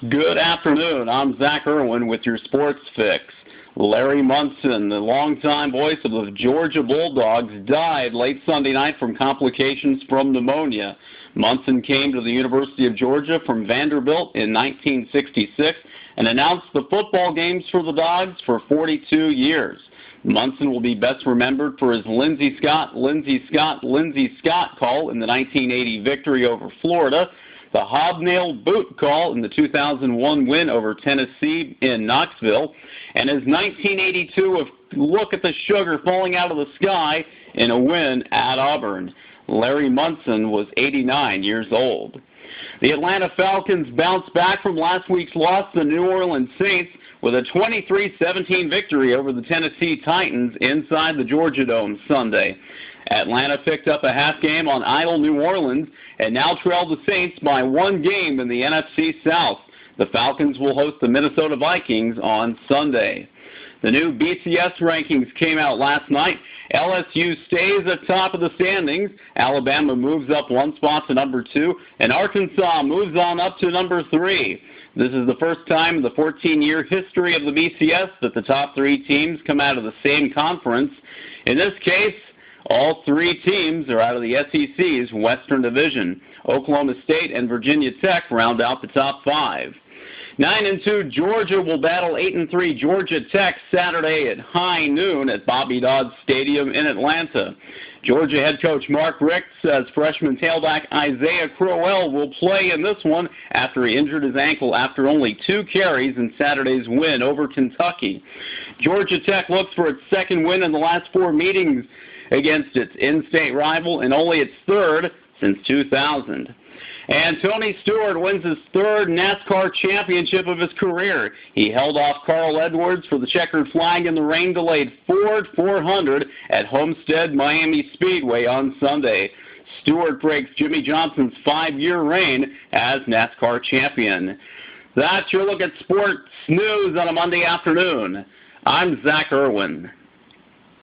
Good afternoon. I'm Zach Irwin with your Sports Fix. Larry Munson, the longtime voice of the Georgia Bulldogs, died late Sunday night from complications from pneumonia. Munson came to the University of Georgia from Vanderbilt in 1966 and announced the football games for the Dogs for 42 years. Munson will be best remembered for his Lindsey Scott call in the 1980 victory over Florida, the hobnail boot call in the 2001 win over Tennessee in Knoxville, and his 1982 look at the sugar falling out of the sky in a win at Auburn. Larry Munson was 89 years old. The Atlanta Falcons bounced back from last week's loss to the New Orleans Saints with a 23-17 victory over the Tennessee Titans inside the Georgia Dome Sunday. Atlanta picked up a half game on idle New Orleans and now trailed the Saints by one game in the NFC South. The Falcons will host the Minnesota Vikings on Sunday. The new BCS rankings came out last night. LSU stays at top of the standings. Alabama moves up one spot to number 2, and Arkansas moves on up to number 3. This is the first time in the 14-year history of the BCS that the top 3 teams come out of the same conference. In this case, all 3 teams are out of the SEC's Western Division. Oklahoma State and Virginia Tech round out the top 5. 9-2 Georgia will battle 8-3 Georgia Tech Saturday at high noon at Bobby Dodd Stadium in Atlanta. Georgia head coach Mark Richt says freshman tailback Isaiah Crowell will play in this one after he injured his ankle after only 2 carries in Saturday's win over Kentucky. Georgia Tech looks for its second win in the last 4 meetings against its in-state rival and only its 3rd since 2000. And Tony Stewart wins his 3rd NASCAR championship of his career. He held off Carl Edwards for the checkered flag in the rain-delayed Ford 400 at Homestead Miami Speedway on Sunday. Stewart breaks Jimmy Johnson's 5-year reign as NASCAR champion. That's your look at sports news on a Monday afternoon. I'm Zach Irwin.